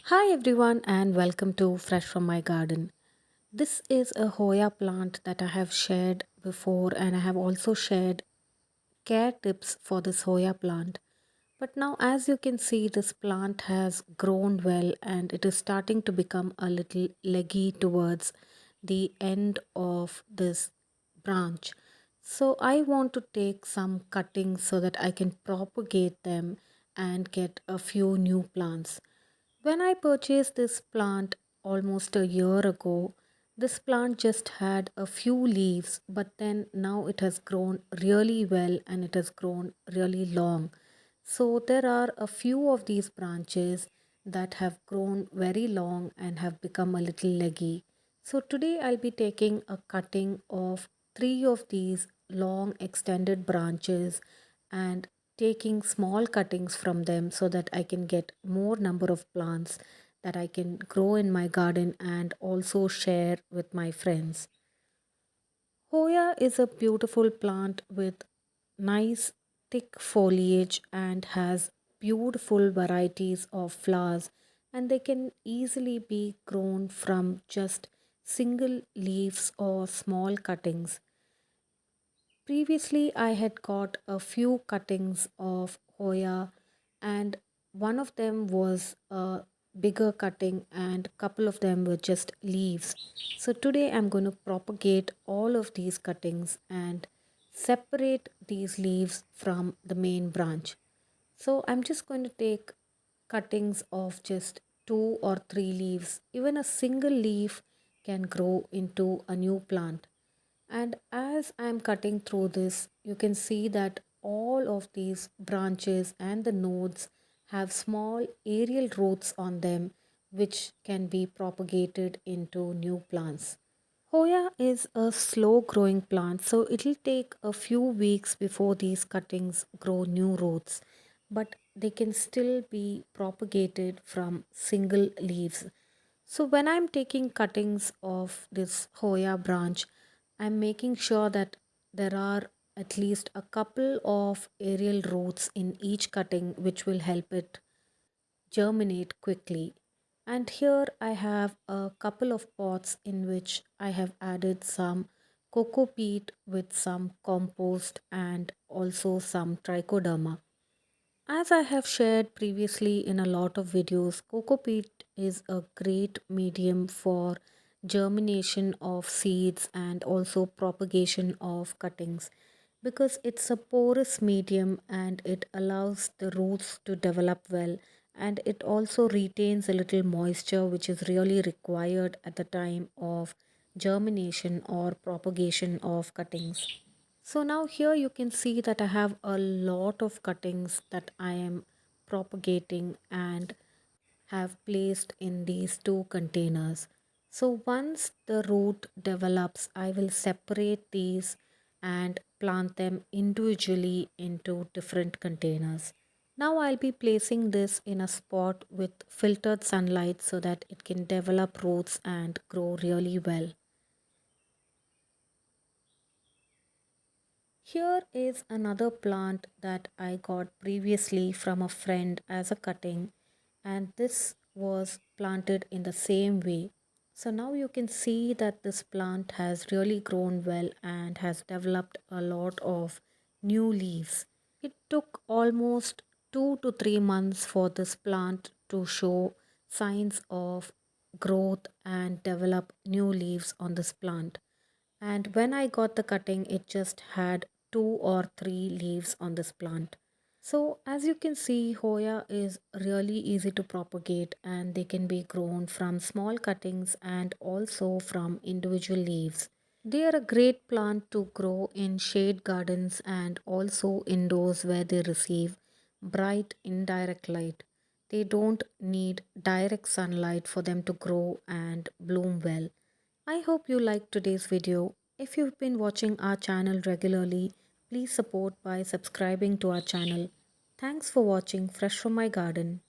Hi everyone and welcome to Fresh from my garden. This is a Hoya plant that I have shared before and I have also shared care tips for this Hoya plant. But now as you can see this plant has grown well and it is starting to become a little leggy towards the end of this branch. So I want to take some cuttings so that I can propagate them and get a few new plants. When I purchased this plant almost a year ago, this plant just had a few leaves, but then now it has grown really well and it has grown really long. So there are a few of these branches that have grown very long and have become a little leggy. So today I'll be taking a cutting of three of these long extended branches and taking small cuttings from them so that I can get more number of plants that I can grow in my garden and also share with my friends. Hoya is a beautiful plant with nice thick foliage and has beautiful varieties of flowers, and they can easily be grown from just single leaves or small cuttings. Previously, I had got a few cuttings of Hoya, and one of them was a bigger cutting, and a couple of them were just leaves. So, today I'm going to propagate all of these cuttings and separate these leaves from the main branch. So, I'm just going to take cuttings of just two or three leaves. Even a single leaf can grow into a new plant. And as I'm cutting through this, you can see that all of these branches and the nodes have small aerial roots on them, which can be propagated into new plants. Hoya is a slow growing plant, so it'll take a few weeks before these cuttings grow new roots, but they can still be propagated from single leaves. So when I'm taking cuttings of this Hoya branch, I'm making sure that there are at least a couple of aerial roots in each cutting which will help it germinate quickly. And here I have a couple of pots in which I have added some coco peat with some compost and also some trichoderma. As I have shared previously in a lot of videos, coco peat is a great medium for germination of seeds and also propagation of cuttings because it's a porous medium and it allows the roots to develop well, and it also retains a little moisture which is really required at the time of germination or propagation of cuttings. So now here you can see that I have a lot of cuttings that I am propagating and have placed in these two containers. So once the root develops, I will separate these and plant them individually into different containers. Now I'll be placing this in a spot with filtered sunlight so that it can develop roots and grow really well. Here is another plant that I got previously from a friend as a cutting, and this was planted in the same way. So now you can see that this plant has really grown well and has developed a lot of new leaves. It took almost 2 to 3 months for this plant to show signs of growth and develop new leaves on this plant. And when I got the cutting, it just had two or three leaves on this plant. So as you can see, Hoya is really easy to propagate and they can be grown from small cuttings and also from individual leaves. They are a great plant to grow in shade gardens and also indoors where they receive bright indirect light. They don't need direct sunlight for them to grow and bloom well. I hope you liked today's video. If you've been watching our channel regularly, please support by subscribing to our channel. Thanks for watching Fresh from my garden.